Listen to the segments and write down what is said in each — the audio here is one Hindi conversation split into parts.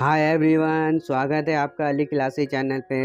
हाय एवरीवन, स्वागत है आपका अली क्लासी चैनल पे।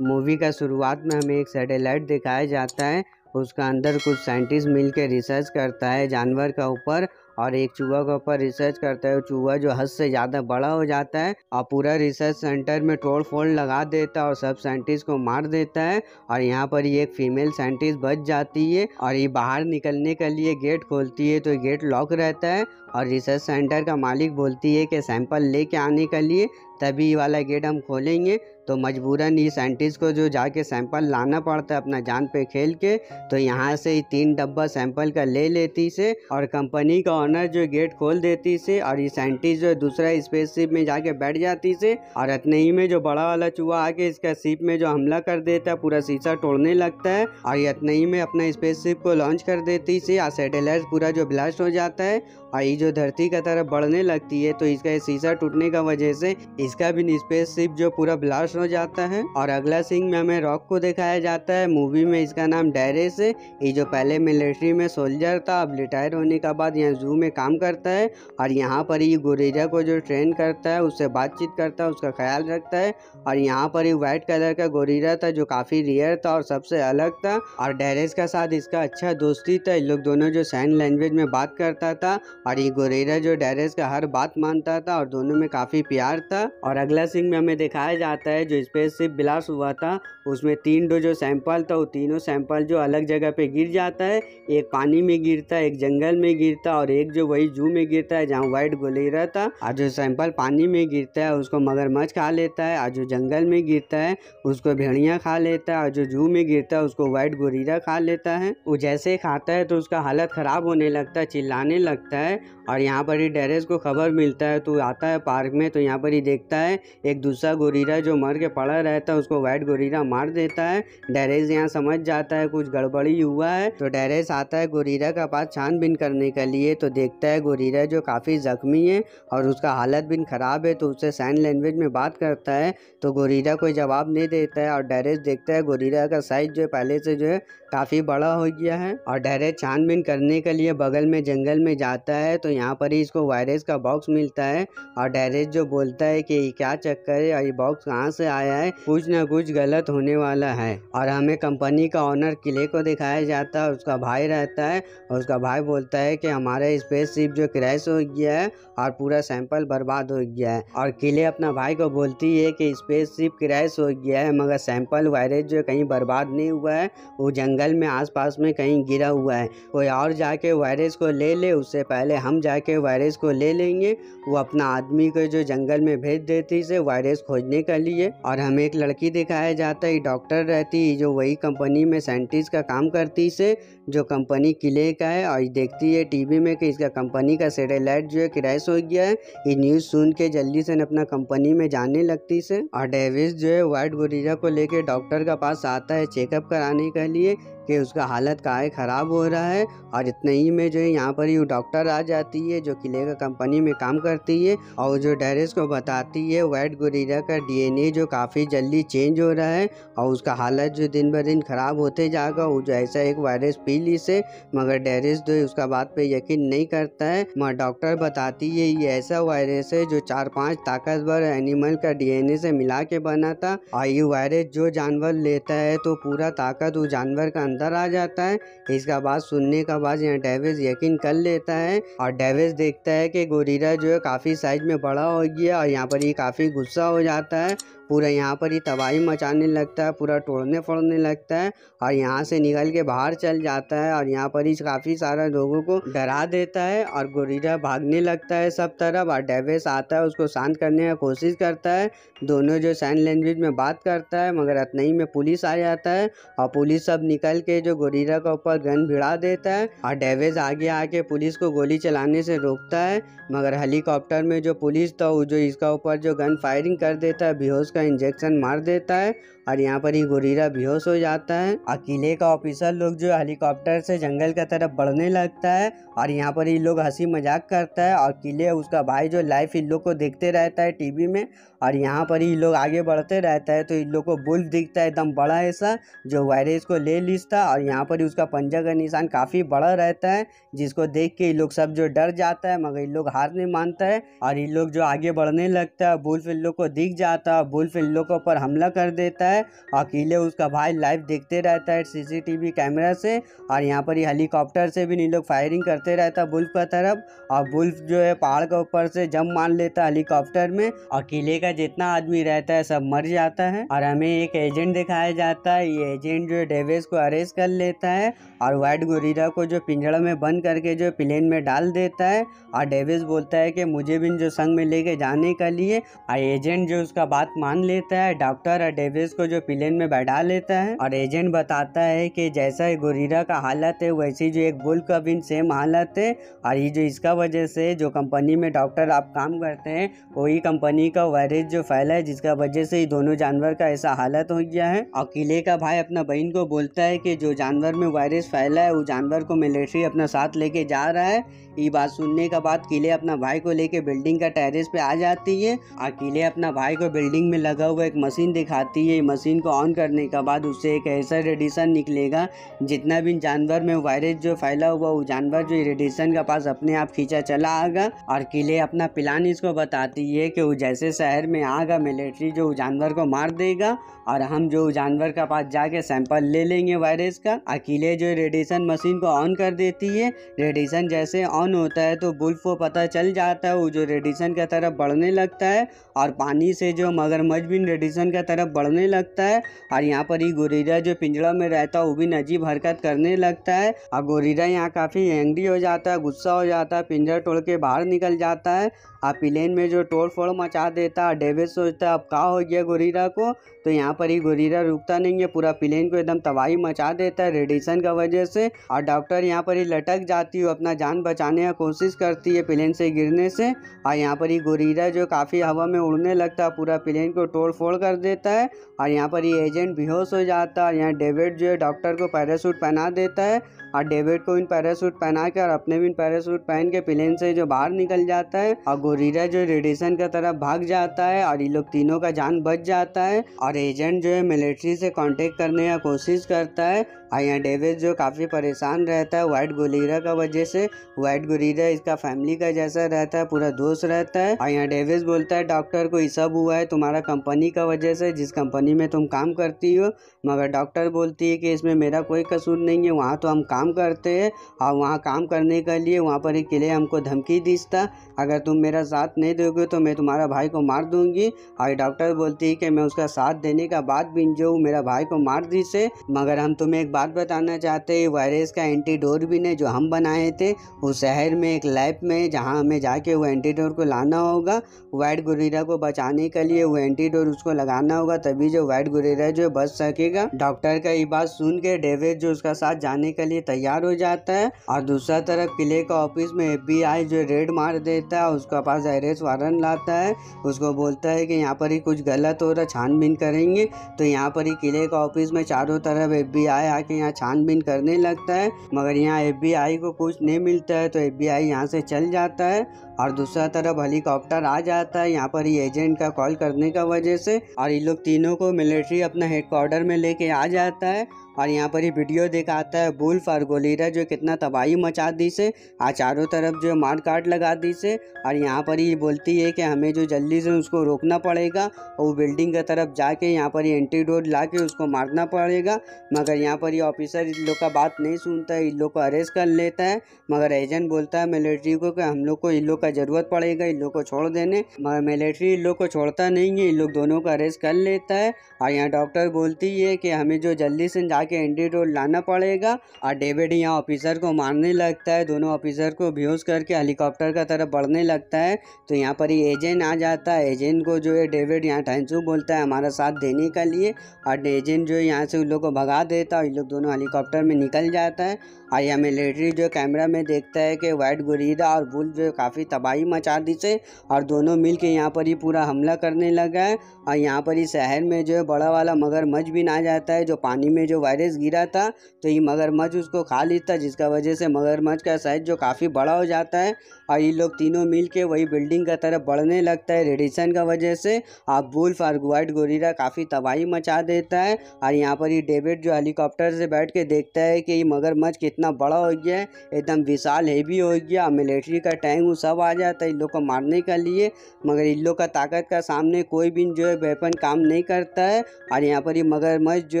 मूवी का शुरुआत में हमें एक सैटेलाइट दिखाया जाता है। उसका अंदर कुछ साइंटिस्ट मिलकर रिसर्च करता है जानवर का ऊपर, और एक चूहा के ऊपर रिसर्च करता है। चूहा जो हद से ज़्यादा बड़ा हो जाता है और पूरा रिसर्च सेंटर में तोड़ फोड़ लगा देता है और सब साइंटिस्ट को मार देता है। और यहाँ पर ये एक फीमेल साइंटिस्ट बच जाती है और ये बाहर निकलने के लिए गेट खोलती है, तो गेट लॉक रहता है। और रिसर्च सेंटर का मालिक बोलती है कि सैंपल लेके आने के लिए तभी वाला गेट हम खोलेंगे। तो मजबूरन ये साइंटिस्ट को जो जाके सैंपल लाना पड़ता है अपना जान पे खेल के। तो यहाँ से 3 डब्बा सैंपल का ले लेती से और कंपनी का ऑनर जो गेट खोल देती से, और ये साइंटिस्ट जो दूसरा स्पेसशिप में जाके बैठ जाती से। और इतने ही में जो बड़ा वाला चूहा आके इसका शिप में जो हमला कर देता है, पूरा शीशा तोड़ने लगता है। और इतने ही में अपना स्पेसशिप को लॉन्च कर देती से और सैटेलाइट पूरा जो ब्लास्ट हो जाता है और ये जो धरती का तरफ बढ़ने लगती है। तो इसका शीशा टूटने का वजह से इसका भी स्पेसशिप जो पूरा ब्लास्ट हो जाता है। और अगला सीन में हमें रॉक को दिखाया जाता है। मूवी में इसका नाम डेरेस है। ये जो पहले मिलिट्री में सोल्जर था, अब रिटायर होने के बाद यहाँ जू में काम करता है। और यहाँ पर ये गोरिल्ला को जो ट्रेन करता है, उससे बातचीत करता है, उसका ख्याल रखता है। और यहाँ पर ये व्हाइट कलर का गोरिल्ला था जो काफ़ी रेयर था और सबसे अलग था। और डेरेस का साथ इसका अच्छा दोस्ती था। इन लोग दोनों जो साइन लैंग्वेज में बात करता था और ये गोरिल्ला जो डेरेस का हर बात मानता था और दोनों में काफ़ी प्यार था। और अगला सीन में हमें दिखाया जाता है जो स्पेसशिप ब्लास्ट हुआ था उसमें 3 जो सैंपल था, वो तीनों सैंपल जो अलग जगह पे गिर जाता है। एक पानी में गिरता है, एक जंगल में गिरता है और एक जो वही जू में गिरता है जहाँ व्हाइट गोरिल्ला था। और जो सैंपल पानी में गिरता है उसको मगरमच्छ खा लेता है, और जो जंगल में गिरता है उसको भेड़िया खा लेता है, और जो जू में गिरता है उसको व्हाइट गोरिल्ला खा लेता है। वो जैसे खाता है तो उसका हालत खराब होने लगता है, चिल्लाने लगता है। और यहाँ पर ही डेरेस को खबर मिलता है तो आता है पार्क में। तो यहाँ पर ही देखता है एक दूसरा गोरिल्ला जो मर के पड़ा रहता है, उसको व्हाइट गोरिल्ला मार देता है। डेरेस यहाँ समझ जाता है कुछ गड़बड़ी हुआ है। तो डेरेस आता है गोरिल्ला का पास छानबीन करने के लिए। तो देखता है गोरिल्ला जो काफ़ी जख्मी है और उसका हालत भी खराब है। तो उससे साइन लैंग्वेज में बात करता है तो गोरिल्ला कोई जवाब नहीं देता है। और डेरेस देखता है गोरिल्ला का साइज जो है पहले से जो है काफ़ी बड़ा हो गया है। और डेरेस छानबीन करने के लिए बगल में जंगल में जाता है। तो यहाँ पर ही इसको वायरस का बॉक्स मिलता है। और डेरेस जो बोलता है कि ये क्या चक्कर है और ये बॉक्स कहाँ से आया है, कुछ ना कुछ गलत होने वाला है। और हमें कंपनी का ऑनर किले को दिखाया जाता है, उसका भाई रहता है। और उसका भाई बोलता है कि हमारा स्पेसशिप जो क्रैश हो गया है और पूरा सैंपल बर्बाद हो गया है। और किले अपना भाई को बोलती है कि स्पेसशिप क्रैश हो गया है मगर सैंपल वायरस जो कहीं बर्बाद नहीं हुआ है, वो जंगल में आसपास में कहीं गिरा हुआ है। कोई और जाके वायरस को ले ले, उससे पहले हम जाके वायरस को ले लेंगे। वो अपना आदमी को जो जंगल में भेज देती से वायरस खोजने के लिए। और हमें एक लड़की दिखाया जाता है, डॉक्टर रहती है जो वही कंपनी में साइंटिस्ट का काम करती से, जो कंपनी किले का है। और देखती है टीवी में कि इसका कंपनी का सैटेलाइट जो है क्रैश हो गया है। ये न्यूज़ सुन के जल्दी से अपना कंपनी में जाने लगती से। और डेविस जो है व्हाइट गोरिल्ला को लेके डॉक्टर के पास आता है चेकअप कराने के लिए कि उसका हालत काहे ख़राब हो रहा है। और इतने ही में जो है यहाँ पर ही डॉक्टर आ जाती है जो किले का कंपनी में काम करती है। और जो डेरेस को बताती है व्हाइट गोरिल्ला का DNA जो काफ़ी जल्दी चेंज हो रहा है और उसका हालत जो दिन ब दिन ख़राब होते जाएगा। वो जो ऐसा एक वायरस पी ली से, मगर डेरेस जो है उसका बात पे यकीन नहीं करता है। मगर डॉक्टर बताती है ये ऐसा वायरस है जो 4-5 ताकतवर एनिमल का DNA से मिला के बना था। और ये वायरस जो जानवर लेता है तो पूरा ताकत वो जानवर का अंदर आ जाता है। इसका बात सुनने का बाद यहाँ डेविस यकीन कर लेता है। और डेविस देखता है कि गोरिल्ला जो है काफ़ी साइज में बड़ा हो गया और यहाँ पर ये काफ़ी गुस्सा हो जाता है। पूरा यहाँ पर ही तबाही मचाने लगता है, पूरा तोड़ने फोड़ने लगता है और यहाँ से निकल के बाहर चल जाता है। और यहाँ पर ही काफ़ी सारे लोगों को डरा देता है और गोरिल्ला भागने लगता है सब तरफ। और डेविस आता है, उसको शांत करने की कोशिश करता है। दोनों जो साइन लैंग्वेज में बात करता है, मगर इतना ही में पुलिस आ जाता है और पुलिस सब निकल के जो गोरिल्ला के ऊपर गन भिड़ा देता है। और डेविस आगे आके पुलिस को गोली चलाने से रोकता है, मगर हेलीकॉप्टर में जो पुलिस था वो जो इसका ऊपर जो गन फायरिंग कर देता है, बेहोश उसका इंजेक्शन मार देता है और यहाँ पर ही गोरिल्ला बेहोश हो जाता है। किले का ऑफिसर लोग जो हेलीकॉप्टर से जंगल की तरफ बढ़ने लगता है और यहाँ पर ये लोग हंसी मजाक करता है और किले उसका भाई जो लाइव इन लोग को देखते रहता है टीवी में। और यहाँ पर ये लोग आगे बढ़ते रहता है तो इन लोग को बुल्फ दिखता है एकदम बड़ा ऐसा, जो वायरस को ले लिस्ता और यहाँ पर उसका पंजा का निशान काफ़ी बड़ा रहता है, जिसको देख के ये लोग सब जो डर जाता है, मगर इन लोग हार नहीं मानता है और इन लोग जो आगे बढ़ने लगता है बुल्फ इन लोग को दिख जाता है। बुल्फ इन लोग के ऊपर हमला कर देता है। अकेले उसका भाई लाइव देखते रहता है सीसीटीवी कैमरा से और यहाँ पर ये हेलीकॉप्टर से भी इन लोग फायरिंग करते रहता है बुल्फ का तरफ। और बुल्फ जो है पहाड़ के ऊपर से जंप मार लेता है हेलीकॉप्टर में और किले का जितना आदमी रहता है सब मर जाता है। और हमें एक एजेंट दिखाया जाता है। ये एजेंट जो है डेविस को अरेस्ट कर लेता है और व्हाइट गोरिल्ला को जो पिंजड़ा में बंद करके जो प्लेन में डाल देता है। और डेविस बोलता है कि मुझे भी जो संग में लेके जाने के लिए। और एजेंट जो उसका बात मान लेता है। डॉक्टर और डेविस को जो प्लेन में बैठा लेता है और एजेंट बताता है कि जैसा गोरिल्ला का हालत है वैसी जो एक बुल्फ का भी सेम हालत है। और ये जो इसका वजह से जो कंपनी में डॉक्टर आप काम करते हैं वही कंपनी का वायरस जो फैला है, जिसका वजह से ये दोनों जानवर का ऐसा हालत हो गया है। और किले का भाई अपना बहन को बोलता है कि जो जानवर में वायरस फैला है वो जानवर को मिलिट्री अपना साथ लेके जा रहा है। ये बात सुनने के बाद किले अपना भाई को लेके बिल्डिंग का टेरेस पे आ जाती है और किले अपना भाई को बिल्डिंग में लगा हुआ एक मशीन दिखाती है। मशीन को ऑन करने के बाद उससे एक ऐसा रेडिएशन निकलेगा जितना भी जानवर में वायरस जो फैला हुआ वो जानवर जो रेडिएशन के पास अपने आप खींचा चला आएगा। और किले अपना प्लान इसको बताती है कि वो जैसे शहर में आएगा मिलिट्री जो जानवर को मार देगा और हम जो जानवर का पास जाके सैंपल ले लेंगे वायरस का। अकेले जो रेडिएशन मशीन को ऑन कर देती है। रेडिएशन जैसे ऑन होता है तो बुल्फ को पता चल जाता है, वो जो रेडिएशन की तरफ बढ़ने लगता है और पानी से जो मगरमच्छ भी रेडिएशन की तरफ बढ़ने लगता है। और यहाँ पर ही गोरिल्ला जो पिंजड़ा में रहता है वो भी अजीब हरकत करने लगता है और गोरिल्ला यहाँ काफ़ी एंग्री हो जाता है, गुस्सा हो जाता है, पिंजरा तोड़ के बाहर निकल जाता है और प्लेन में जो तोड़ फोड़ मचा देता है। डेविस सोचता है अब क्या हो गया गोरिल्ला को, तो यहाँ पर ही गोरिल्ला रुकता नहीं है, पूरा प्लेन को एकदम तबाही मचा देता है रेडिएशन का वजह से। और डॉक्टर यहाँ पर ही लटक जाती है, अपना जान बचाने की कोशिश करती है प्लेन से गिरने से। और यहाँ पर ही गोरिल्ला जो काफ़ी हवा में उड़ने लगता है, पूरा प्लेन को तोड़ फोड़ कर देता है। और यहाँ पर ये एजेंट बेहोश हो जाता है। यहाँ डेविड जो है डॉक्टर को पैराशूट पहना देता है और डेविड को इन पैराशूट पहना के और अपने भी इन पैराशूट पहन के प्लेन से जो बाहर निकल जाता है और गोरिल्ला जो रेडिएशन की तरफ भाग जाता है और ये लोग तीनों का जान बच जाता है। और एजेंट जो है मिलिट्री से कांटेक्ट करने की कोशिश करता है। और यहाँ डेविस जो काफ़ी परेशान रहता है व्हाइट गोरिल्ला का वजह से। व्हाइट गोरिल्ला इसका फैमिली का जैसा रहता है, पूरा दोस्त रहता है। और यहाँ डेविस बोलता है डॉक्टर को ये सब हुआ है तुम्हारा कंपनी का वजह से, जिस कंपनी में तुम काम करती हो। मगर डॉक्टर बोलती है कि इसमें मेरा कोई कसूर नहीं है, वहाँ तो हम काम करते हैं और वहाँ काम करने के लिए वहाँ पर एक किले हमको धमकी दीस्ता, अगर तुम मेरा साथ नहीं दोगे तो मैं तुम्हारा भाई को मार दूंगी। और डॉक्टर बोलती है कि मैं उसका साथ देने का बाद भी जो मेरा भाई को मार दी से, मगर हम तुम्हें एक बात बताना चाहते हैं, वायरस का एंटीडोट भी ने जो हम बनाए थे उस शहर में एक लैब में, जहाँ हमें जाके वो एंटीडोट को लाना होगा। व्हाइट गोरिल्ला को बचाने के लिए वो एंटीडोट उसको लगाना होगा, तभी जो व्हाइट गोरिल्ला जो बच सकेगा। डॉक्टर का ये बात सुन के डेविड जो उसका साथ जाने के लिए तैयार हो जाता है। और दूसरा तरफ किले का ऑफिस में FBI जो रेड मार देता है, उसका पास अरेस्ट वारंट लाता है, उसको बोलता है कि यहाँ पर ही कुछ गलत हो रहा, छानबीन करेंगे। तो यहाँ पर ही किले का ऑफिस में चारों तरफ FBI आके यहाँ छानबीन करने लगता है, मगर यहाँ FBI को कुछ नहीं मिलता है तो FBI यहाँ से चल जाता है। और दूसरा तरफ हेलीकॉप्टर आ जाता है यहाँ पर ही एजेंट का कॉल करने का वजह से, और ये लोग तीनों को मिलिट्री अपना हेडक्वार्टर में लेके आ जाता है। और यहाँ पर ही वीडियो दिखाता है बुल्फ और गोरिल्ला जो कितना तबाही मचा दी से, और चारों तरफ जो मार काट लगा दी से। और यहाँ पर ही बोलती है कि हमें जो जल्दी से उसको रोकना पड़ेगा और वो बिल्डिंग की तरफ जाके यहाँ पर ही एंटीडोट ला के उसको मारना पड़ेगा। मगर यहाँ पर ही ऑफिसर इन लोग का बात नहीं सुनता है, इन लोग को अरेस्ट कर लेता है। मगर एजेंट बोलता है मिलिट्री को कि हम लोग को इन लोग का ज़रूरत पड़ेगा इन लोग को छोड़ देने, मगर मिलिट्री इन लोग को छोड़ता नहीं है, इन लोग दोनों को अरेस्ट कर लेता है। और यहाँ डॉक्टर बोलती है कि हमें जो जल्दी से जाके एंटीडोट लाना पड़ेगा। और डेविड यहाँ ऑफिसर को मारने लगता है, दोनों ऑफिसर को बेहोश करके हेलीकॉप्टर का तरफ बढ़ने लगता है। तो यहाँ पर ही एजेंट आ जाता है, एजेंट को जो है डेविड यहाँ थैंक यू बोलता है हमारा साथ देने के लिए। और एजेंट जो है यहाँ से उन लोग को भगा देता है, इन लोग दोनों हेलीकॉप्टर में निकल जाता है। और यहाँ मिलिट्री जो कैमरा में देखता है कि व्हाइट गोरिल्ला और बुल्फ जो काफ़ी तबाही मचा दी से और दोनों मिल के यहाँ पर ही पूरा हमला करने लगा है। और यहाँ पर ही शहर में जो है बड़ा वाला मगरमच्छ भी ना जाता है, जो पानी में जो वायरस गिरा था तो ये मगरमच्छ उसको खा लेता है, जिसका वजह से मगरमच्छ का साइज जो काफ़ी बड़ा हो जाता है और ये लोग तीनों मिल के वही बिल्डिंग का तरफ बढ़ने लगता है। रेडिएशन का वजह से आप वुल्फ और व्हाइट गोरिल्ला काफ़ी तबाही मचा देता है। और यहाँ पर ही डेविड जो हेलीकॉप्टर से बैठ के देखता है कि ये मगरमच्छ कितना बड़ा हो गया है, एकदम विशाल हेवी हो गया। मिलिट्री का टैंक वो सब आ जाता है इन लोग को मारने के लिए, मगर इन लोग का ताकत का सामने कोई भी जो है वेपन काम नहीं करता है। और यहाँ पर ही मगरमच्छ जो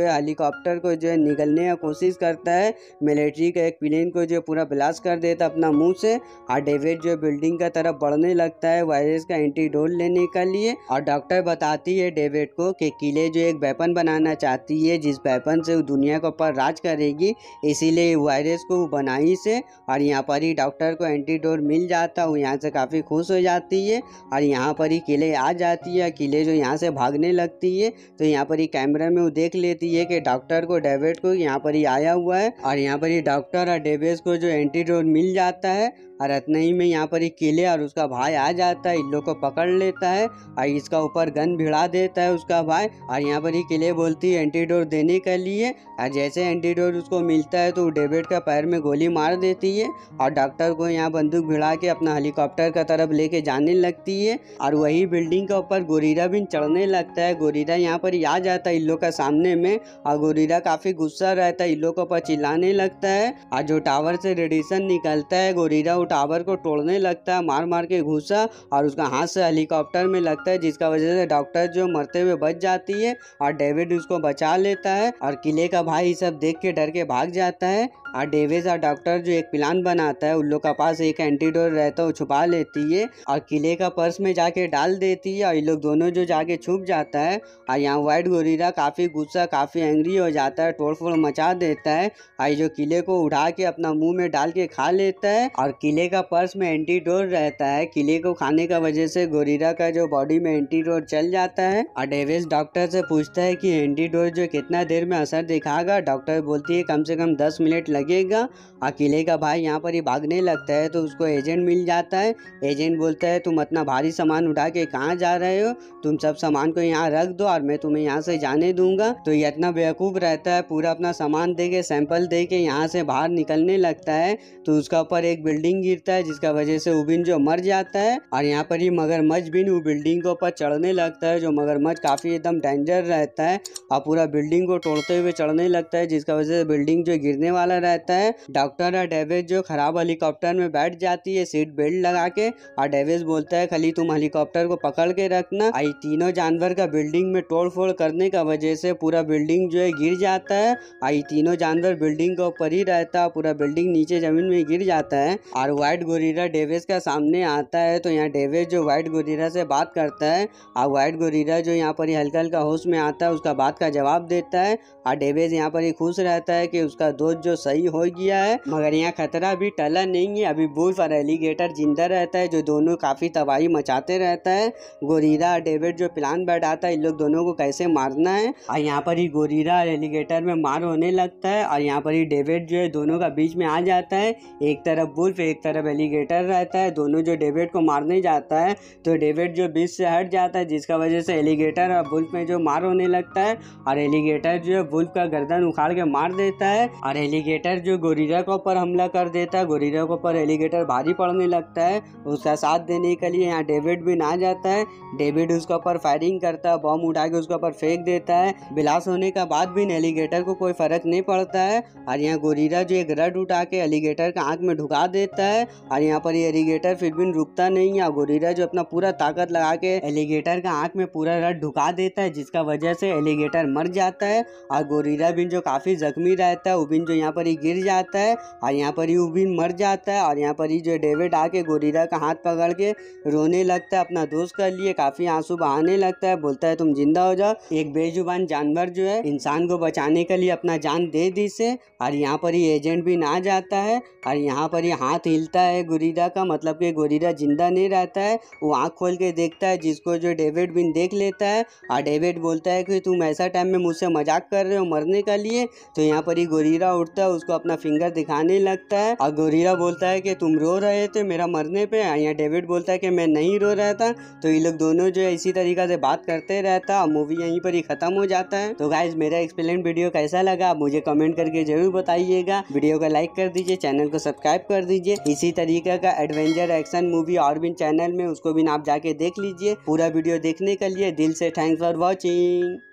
है हेलीकॉप्टर को जो है निगलने की कोशिश करता है, मिलिट्री का एक प्लेन को जो पूरा ब्लास्ट कर देता अपना मुंह से। और डेविड जो बिल्डिंग का तरफ बढ़ने लगता है वायरस का एंटीडोट लेने के लिए। और डॉक्टर बताती है डेविड को कि किले जो एक वेपन बनाना चाहती है, जिस वेपन से वो दुनिया के ऊपर राज करेगी, इसीलिए वायरस को बनाई से। और यहाँ पर ही डॉक्टर को एंटीडोट मिल जाता है, वो यहाँ से काफ़ी खुश हो जाती है और यहाँ पर ही किले आ जाती है। किले जो यहाँ से भागने लगती है तो यहाँ पर ही कैमरा में वो देख लेती है कि डॉक्टर को डेविड को यहाँ पर ही आया हुआ है। और यहाँ पर ही डॉक्टर और डेविड को जो एंटीडोट मिल जाता है और इतना ही में यहाँ पर ही किले और उसका भाई आ जाता है, इन लोग को पकड़ लेता है और इसका ऊपर गन भिड़ा देता है उसका भाई। और यहाँ पर ही किले बोलती है एंटीडोट देने के लिए, और जैसे एंटीडोट उसको मिलता है तो वो डेविड का पैर में गोली मार देती है और डॉक्टर को यहाँ बंदूक भिड़ा के अपना हेलीकॉप्टर का तरफ लेके जाने लगती है। और वही बिल्डिंग के ऊपर गोरिल्ला भी चढ़ने लगता है। गोरिल्ला यहाँ पर ही आ जाता है इन लोग का सामने में और गोरिल्ला काफ़ी गुस्सा रहता है, इन लोग के ऊपर चिल्लाने लगता है। और जो टावर से रेडिएशन निकलता है गोरिल्ला टावर को तोड़ने लगता है मार मार के घुसा और उसका हाथ से हेलीकॉप्टर में लगता है, जिसका वजह से डॉक्टर जो मरते हुए बच जाती है और डेविड उसको बचा लेता है। और किले का भाई सब देख के डर के भाग जाता है। और डेविड और डॉक्टर जो एक प्लान बनाता है, उन लोग का पास एक एंटीडोट रहता है, वो छुपा लेती है और किले का पर्स में जाके डाल देती है और ये लोग दोनों जो जाके छुप जाता है। और यहाँ व्हाइट गोरिल्ला काफ़ी गुस्सा काफ़ी एंग्री हो जाता है, तोड़फोड़ मचा देता है और जो किले को उठा के अपना मुंह में डाल के खा लेता है। और किले का पर्स में एंटीडोट रहता है, किले को खाने का वजह से गोरिल्ला का जो बॉडी में एंटीडोट चल जाता है। और डेविड डॉक्टर से पूछता है कि एंटीडोट जो कितना देर में असर दिखाएगा। डॉक्टर बोलती है कम से कम 10 मिनट लगेगा। और किले का भाई यहाँ पर ही भागने लगता है तो उसको एजेंट मिल जाता है। एजेंट बोलता है तुम इतना भारी सामान उठा के कहाँ जा रहे हो, तुम सब सामान को यहाँ रख दो और मैं तुम्हें यहाँ से जाने दूंगा। तो ये इतना बेवकूफ रहता है, पूरा अपना सामान दे के सैंपल दे के यहाँ से बाहर निकलने लगता है तो उसका ऊपर एक बिल्डिंग गिरता है, जिसका वजह से उबिन जो मर जाता है। और यहाँ पर ही मगरमच्छ भी वो बिल्डिंग के ऊपर चढ़ने लगता है, जो मगरमच्छ काफी एकदम डेंजर रहता है और पूरा बिल्डिंग को तोड़ते हुए चढ़ने लगता है, जिसका वजह से बिल्डिंग जो गिरने वाला रहता है। डॉक्टर और डेविड जो खराब हेलीकॉप्टर में बैठ जाती है सीट बेल्ट लगा के और डेविड बोलता है खाली तुम हेलीकॉप्टर को पकड़ के रखना। आई तीनों जानवर का बिल्डिंग में तोड़ फोड़ करने का वजह से पूरा बिल्डिंग जो है गिर जाता है। आई तीनों जानवर बिल्डिंग के ऊपर ही रहता है, पूरा बिल्डिंग नीचे जमीन में गिर जाता है। और व्हाइट गोरिल्ला डेविड का सामने आता है तो यहाँ डेविड जो व्हाइट गोरिल्ला से बात करता है और व्हाइट गोरिल्ला जो यहाँ पर हल्का हल्का होश में आता है उसका बात का जवाब देता है। और डेविड यहाँ पर ही खुश रहता है कि उसका दोस्त जो सही हो गया है, मगर यहाँ खतरा भी टला नहीं है, अभी वुल्फ और एलिगेटर जिंदा रहता है, जो दोनों काफी तबाही मचाते रहता है। गोरिल्ला और डेविड जो प्लान बैठाता है इन लोग दोनों को कैसे मारना है और यहाँ पर ही गोरिल्ला और एलिगेटर में मार होने लगता है। और यहाँ पर ही डेविड जो है दोनों का बीच में आ जाता है, एक तरफ वुल्फ एक तरफ एलिगेटर रहता है, दोनों जो डेविड को मारने जाता है तो डेविड जो बीच से हट जाता है, जिसका वजह से एलिगेटर और वुल्फ में जो मार होने लगता है और एलिगेटर जो है वुल्फ का गर्दन उखाड़ के मार देता है। और एलिगेटर जो गोरिल्ला के ऊपर हमला कर देता है, गोरिल्ला के ऊपर एलिगेटर भारी पड़ने लगता है, उसका साथ देने के लिए यहाँ डेविड भी ना जाता है। डेविड उसके ऊपर फायरिंग करता है, बम उठा के उसके ऊपर फेंक देता है, ब्लास्ट होने का बाद भी एलिगेटर को कोई फर्क नहीं पड़ता है। और यहाँ गोरिल्ला जो एक रड उठा के एलिगेटर का आंख में ढुका देता है और यहाँ पर एलिगेटर फिर भी रुकता नहीं है। गोरिल्ला जो अपना पूरा ताकत लगा के एलिगेटर का आंख में पूरा रड ढुका देता है, जिसका वजह से एलिगेटर मर जाता है। और गोरिल्ला भी जो काफी जख्मी रहता है, उबिन जो यहाँ पर ही गिर जाता है और यहाँ पर ही उबिन मर जाता है। और यहाँ पर ही जो डेविड आके गोरिल्ला का हाथ पकड़ के रोने लगता है अपना दोस्त के लिए, काफी आंसू बहाने लगता है, बोलता है तुम जिंदा हो जाओ, एक बेजुबान जानवर जो है इंसान को बचाने के लिए अपना जान दे दी से। और यहाँ पर ही एजेंट भी ना जाता है और यहाँ पर ही हाथ हिलता है गोरिल्ला का, मतलब कि गोरिल्ला जिंदा नहीं रहता है। वो आँख खोल के देखता है, जिसको जो डेविड भी देख लेता है और डेविड बोलता है कि तुम ऐसा टाइम में मुझसे मजाक कर रहे हो मरने के लिए। तो यहाँ पर ही गोरिल्ला उठता है, उसका उसको अपना फिंगर दिखाने लगता है और गोरिल्ला बोलता है कि तुम रो रहे थे मेरा मरने पे। यहाँ डेविड बोलता है कि मैं नहीं रो रहा था। तो ये लोग दोनों जो है इसी तरीका से बात करते रहता है और मूवी यहीं पर ही खत्म हो जाता है। तो गाइज मेरा एक्सप्लेन वीडियो कैसा लगा आप मुझे कमेंट करके जरूर बताइएगा। वीडियो को लाइक कर दीजिए, चैनल को सब्सक्राइब कर दीजिए। इसी तरीके का एडवेंचर एक्शन मूवी और भी चैनल में उसको भी आप जाके देख लीजिए। पूरा वीडियो देखने के लिए दिल से थैंक्स फॉर वॉचिंग।